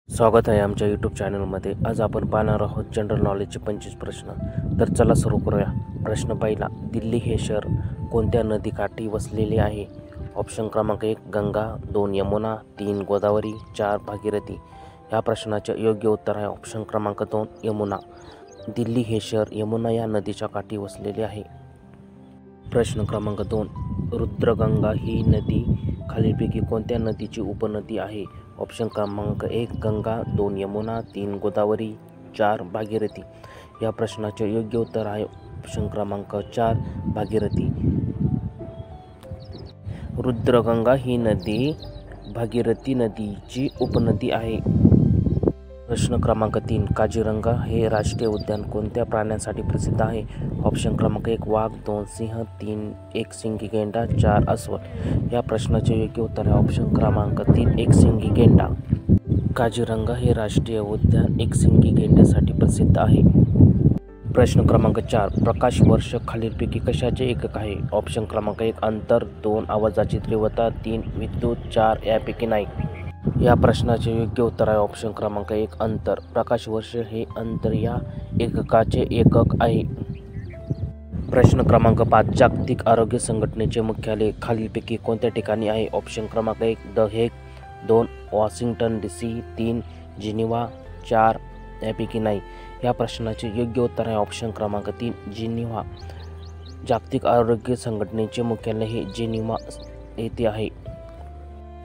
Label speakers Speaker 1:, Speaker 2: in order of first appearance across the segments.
Speaker 1: स्वागत आहे आमच्या यूट्यूब चॅनलमध्ये। आज आपण पाहणार आहोत जनरल नॉलेजचे 25 प्रश्न। तर चला सुरू करूया। प्रश्न पहिला, दिल्ली हे शहर कोणत्या नदीकाठी वसलेले आहे? ऑप्शन क्रमांक 1 गंगा, 2 यमुना, 3 गोदावरी, 4 भागीरथी। या प्रश्नाचे योग्य उत्तर आहे ऑप्शन क्रमांक 2 यमुना। दिल्ली हे शहर यमुना या नदीच्या काठी वसलेले आहे। प्रश्न क्रमांक 2, रुद्रगंगा ही नदी खालीलपैकी कोणत्या नदीची उपनदी आहे? ऑप्शन क्रमांक 1 गंगा, 2 यमुना, 3 गोदावरी, 4 भागीरथी। या प्रश्नाचे योग्य उत्तर आहे ऑप्शन क्रमांक 4 भागीरथी। रुद्रगंगा ही नदी भागीरथी नदीची उपनदी आहे। प्रश्न क्रमांक 3, काझीरंगा हे राष्ट्रीय उद्यान कोणत्या प्राण्यांसाठी प्रसिद्ध आहे? ऑप्शन क्रमांक 1 वाघ, 2 सिंह, 3 एकसिंगी गेंडा, 4 अस्वल। या प्रश्नाचे योग्य उत्तर आहे ऑप्शन क्रमांक 3 एकसिंगी गेंडा। काझीरंगा हे राष्ट्रीय उद्यान एकसिंगी गेंड्यासाठी प्रसिद्ध आहे। प्रश्न क्रमांक 4, प्रकाश वर्ष खालीलपैकी कशाचे एकक आहे? ऑप्शन क्रमांक 1 अंतर, 2 आवाजाची तीव्रता, 3 विद्युत, 4 यापैकी नाही। या प्रश्नाचे योग्य उत्तर आहे ऑप्शन क्रमांक 1 अंतर। प्रकाश वर्ष हे अंतर या एककाचे एकक आहे। प्रश्न क्रमांक 5, जागतिक आरोग्य संघटनेचे मुख्यालय खालीलपैकी कोणत्या ठिकाणी आहे? ऑप्शन क्रमांक 1 the Hague, 2 Washington DC, 3 Geneva, 4 यापैकी नाही। या प्रश्नाचे योग्य उत्तर आहे ऑप्शन क्रमांक 3 जिनिव्हा। जागतिक आरोग्य संघटनेचे मुख्यालय हे जिनिव्हा येथे आहे।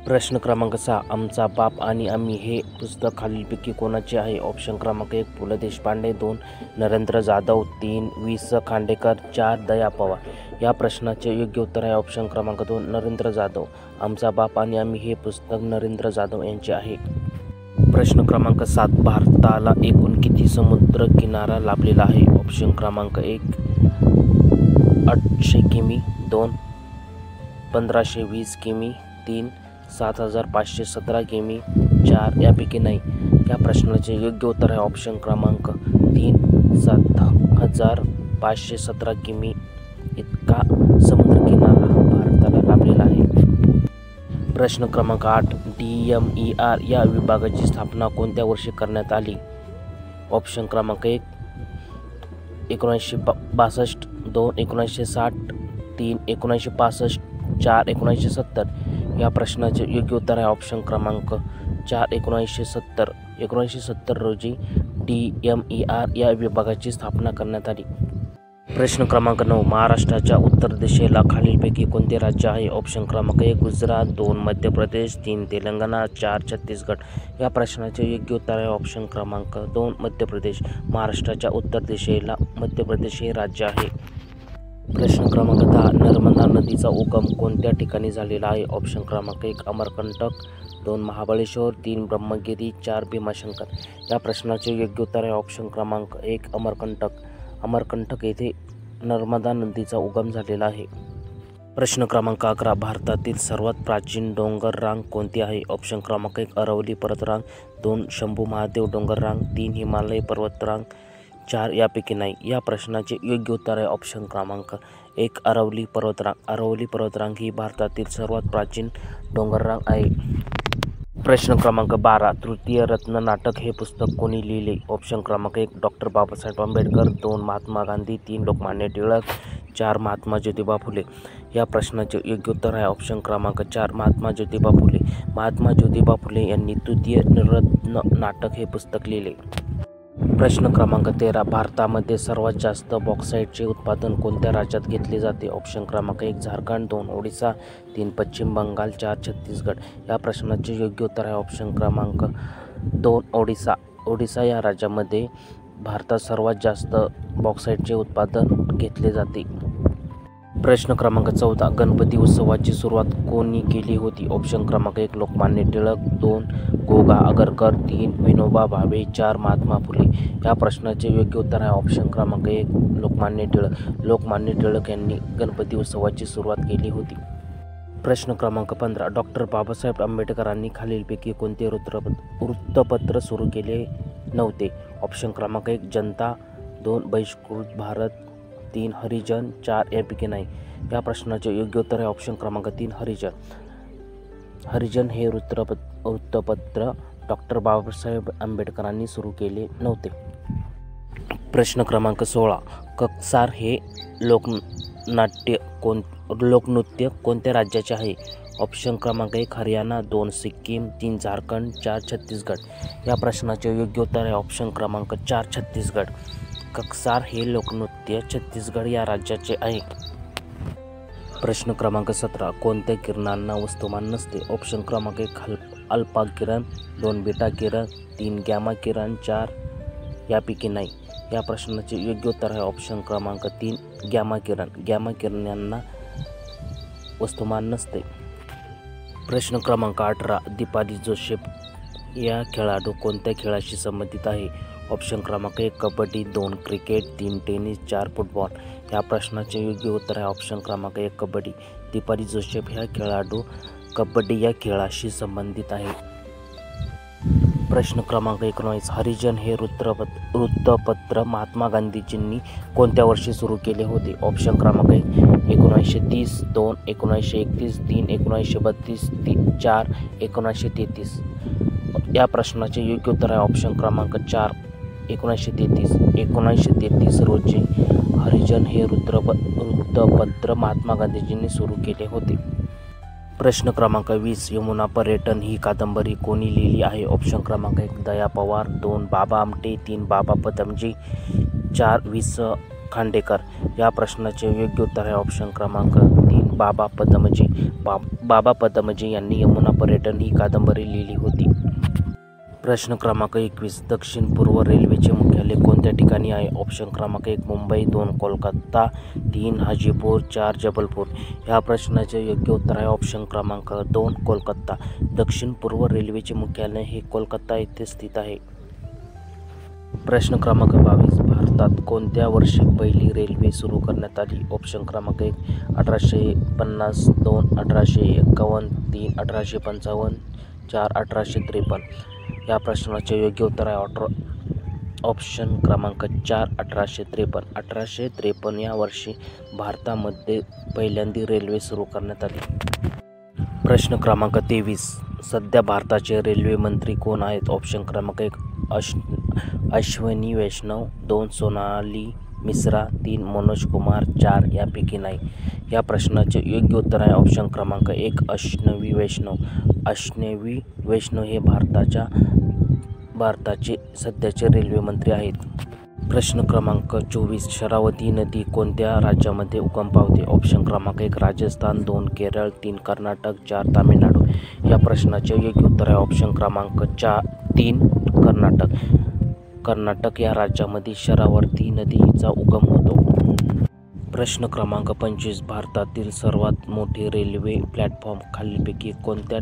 Speaker 1: प्रश्न क्रमांक 6, आमचा बाप आणि आम्ही हे पुस्तक खालीलपैकी कोणाचे आहे? ऑप्शन क्रमांक 1 पु ल देशपांडे, 2 नरेंद्र जाधव, 3 वि स खांडेकर, 4 दया पवार। या प्रश्नाचे योग्य उत्तर आहे ऑप्शन क्रमांक 2 नरेंद्र जाधव। आमचा बाप आणि आम्ही हे पुस्तक नरेंद्र जाधव यांचे आहे। प्रश्न क्रमांक 7, भारताला एकूण किती समुद्र किनारा लाभलेला आहे? ऑप्शन क्रमांक 1 800 किमी, 2 1520 किमी, 3 7517 किमी, 4 यापैकी नाही। या प्रश्नाचे योग्य उत्तर आहे ऑप्शन क्रमांक 3 7517 किमी इतका समुद्रकिनारा भारताला लाभलेला आहे। प्रश्न क्रमांक 8, DMER या विभागाची स्थापना कोणत्या वर्षी करण्यात आली? ऑप्शन क्रमांक 1 1962, 2 1960, 3 1965, 4 1970। या प्रश्नाचे योग्य उत्तर आहे ऑप्शन क्रमांक 4 1970। 1970 रोजी DMER या विभागाची स्थापना करण्यात आली। प्रश्न क्रमांक 9, महाराष्ट्राच्या उत्तर दिशेला खालीलपैकी कोणते राज्य आहे? ऑप्शन क्रमांक 1 गुजरात, 2 मध्य प्रदेश, 3 तेलंगणा, 4 छत्तीसगड। या प्रश्नाचे योग्य उत्तर आहे ऑप्शन क्रमांक 2 मध्य प्रदेश। महाराष्ट्राच्या उत्तर दिशेला मध्य प्रदेश हे राज्य आहे। प्रश्न क्रमांक 10, नर्मदा नदीचा उगम कोणत्या ठिकाणी झालेला आहे? ऑप्शन क्रमांक 1 अमरकंटक, 2 महाबळेश्वर, 3 ब्रह्मगिरी, 4 भीमाशंकर। या प्रश्नाचे योग्य उत्तर आहे ऑप्शन क्रमांक 1 अमरकंटक। अमरकंटक येथे नर्मदा नदीचा उगम झालेला आहे। प्रश्न क्रमांक 11, भारतातील सर्वात प्राचीन डोंगर रांग कोणती आहे? ऑप्शन क्रमांक 1 अरवली पर्वतरांग, 2 शंभू महादेव डोंगररांग, 3 हिमालय पर्वतरांग, 4 यापैकी नाही। या प्रश्नाचे योग्य उत्तर आहे ऑप्शन क्रमांक 1 अरवली पर्वतरांग। अरवली पर्वतरांग ही भारतातील सर्वात प्राचीन डोंगररांग आहे। प्रश्न क्रमांक 12, तृतीय रत्न नाटक हे पुस्तक कोणी लिहिले? ऑप्शन क्रमांक 1 डॉ. बाबासाहेब आंबेडकर, 2 महात्मा गांधी, 3 लोकमान्य टिळक, 4 महात्मा ज्योतिबा फुले। या प्रश्नाचे योग्य उत्तर आहे ऑप्शन क्रमांक 4 महात्मा ज्योतिबा फुले। महात्मा ज्योतिबा फुले यांनी तृतीय रत्न नाटक हे पुस्तक लिहिले। प्रश्न क्रमांक 13, भारतामध्ये सर्वात जास्त बॉक्साईटचे उत्पादन कोणत्या राज्यात घेतले जाते? ऑप्शन क्रमांक 1 झारखंड, 2 ओडिसा, 3 पश्चिम बंगाल, 4 छत्तीसगड। या प्रश्नाचे योग्य उत्तर आहे ऑप्शन क्रमांक 2 ओडिसा। ओडिसा या राज्यामध्ये भारतात सर्वात जास्त बॉक्साईटचे उत्पादन घेतले जाते। प्रश्न क्रमांक 14, गणपती उत्सवाची सुरुवात कोणी केली होती? ऑप्शन क्रमांक 1 लोकमान्य टिळक, 2 गोगा आगरकर, 3 विनोबा भावे, 4 महात्मा फुले। या प्रश्नाचे योग्य उत्तर आहे ऑप्शन क्रमांक 1 लोकमान्य टिळक। लोकमान्य टिळक यांनी गणपती उत्सवाची सुरुवात केली होती। प्रश्न क्रमांक 15, डॉ. बाबासाहेब आंबेडकरांनी खालीलपैकी कोणते वृत्तपत्र सुरू केले नव्हते? ऑप्शन क्रमांक 1 जनता, 2 बहिष्कृत भारत, 3 हरिजन, 4 यापैकी नाही। या प्रश्नाचे योग्य उत्तर आहे ऑप्शन क्रमांक 3 हरिजन। हरिजन हे वृत्तपत्र डॉक्टर बाबासाहेब आंबेडकरांनी सुरू केले नव्हते. प्रश्न क्रमांक 16. ककसार हे लोकनृत्य कोणत्या राज्याचे आहे? ऑप्शन क्रमांक 1 हरियाणा, 2 सिक्कीम, 3 झारखंड, 4 छत्तीसगड. या प्रश्नाचे योग्य उत्तर आहे ऑप्शन क्रमांक 4 छत्तीसगड. ककसार हे लोकनृत्य छत्तीसगड या राज्याचे आहे. प्रश्न क्रमांक 17. कोणत्या किरणांना वस्तुमान नसते? ऑप्शन क्रमांक 1 अल्फा किरण, 2 बीटा किरण, 3 गॅमा किरण, 4 यापैकी नाही. या प्रश्नाचे योग्य उत्तर आहे ऑप्शन क्रमांक 3 गॅमा किरण. गॅमा किरणांना वस्तुमान नसते. प्रश्न क्रमांक 18. दीपाली जोसेफ या खेळाडू कोणत्या खेळाशी संबंधित आहे? ऑप्शन क्रमांक 1 कबड्डी, 2 क्रिकेट, 3 टेनिस, 4 फुटबॉल. या प्रश्नाचे योग्य उत्तर आहे ऑप्शन क्रमांक 1 कबड्डी. दीपाली जोसेफ ह्या खेळाडू कबड्डी या खेळाशी संबंधित आहे. प्रश्न क्रमांक 19. हरिजन हे वृत्तपत्र महात्मा गांधीजींनी कोणत्या वर्षी सुरू केले होते? ऑप्शन क्रमांक 1 1930, 2 1931, 3 1932, 4 1933. या प्रश्नाचे योग्य उत्तर आहे ऑप्शन क्रमांक 4 1933. 1933 रोजी हरिजन हे वृत्तपत्र महात्मा गांधीजींनी सुरू केले होते. प्रश्न क्रमांक 20. यमुना पर्यटन ही कादंबरी कोणी लिहिली आहे? ऑप्शन क्रमांक 1 दया पवार, 2 बाबा आमटे, 3 बाबा पदमजी, 4 वि. स. खांडेकर. या प्रश्नाचे योग्य उत्तर आहे ऑप्शन क्रमांक 3 बाबा पदमजी. बाबा पदमजी यांनी यमुना पर्यटन ही कादंबरी लिहिली होती. प्रश्न क्रमांक 21. दक्षिण पूर्व रेल्वेचे मुख्यालय कोणत्या ठिकाणी आहे? ऑप्शन क्रमांक 1 मुंबई, 2 कोलकाता, 3 हाजीपूर, 4 जबलपूर. या प्रश्नाचे योग्य उत्तर आहे ऑप्शन क्रमांक 2 कोलकाता. दक्षिण पूर्व रेल्वेचे मुख्यालय हे कोलकाता येथे स्थित आहे. प्रश्न क्रमांक 22. भारतात कोणत्या वर्षी पहिली रेल्वे सुरू करण्यात आली? ऑप्शन क्रमांक 1 1850, 2 1851, 3 1855, 4 1853. या प्रश्नाचे योग्य उत्तर आहे ऑप्शन क्रमांक 4 1853. 1853 या वर्षी भारतामध्ये पहिल्यांदी रेल्वे सुरू करण्यात आली. प्रश्न क्रमांक 23. सध्या भारताचे रेल्वे मंत्री कोण आहेत? ऑप्शन क्रमांक 1 अश्विनी वैष्णव, 2 सोनाली मिश्रा, 3 मनोज कुमार, 4 यापैकी नाही. या प्रश्नाचे योग्य उत्तर आहे ऑप्शन क्रमांक 1 अश्विनी वैष्णव. अश्विनी वैष्णव हे भारताचे सध्याचे रेल्वे मंत्री आहेत. प्रश्न क्रमांक 24. शरावती नदी कोणत्या राज्यामध्ये उगम पावते? ऑप्शन क्रमांक 1 राजस्थान, 2 केरळ, 3 कर्नाटक, 4 तामिळनाडू. या प्रश्नाचे योग्य उत्तर आहे ऑप्शन क्रमांक 3 कर्नाटक. कर्नाटक या राज्यामध्ये शरावती नदीचा उगम होतो. प्रश्न क्रमांक 25. भारतातील सर्वात मोठे रेल्वे प्लॅटफॉर्म खालीलपैकी कोणत्या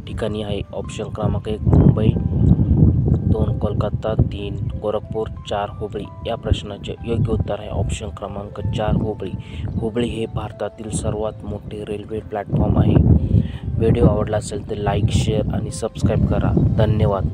Speaker 1: ठिकाणी आहे? ऑप्शन क्रमांक 1 मुंबई, 2 कोलकाता, 3 गोरखपूर, 4 हुबळी. या प्रश्नाचे योग्य उत्तर आहे ऑप्शन क्रमांक 4 हुबळी. हुबळी हे भारतातील सर्वात मोठे रेल्वे प्लॅटफॉर्म आहे. व्हिडिओ आवडला असेल तर लाईक, शेअर आणि सबस्क्राईब करा. धन्यवाद.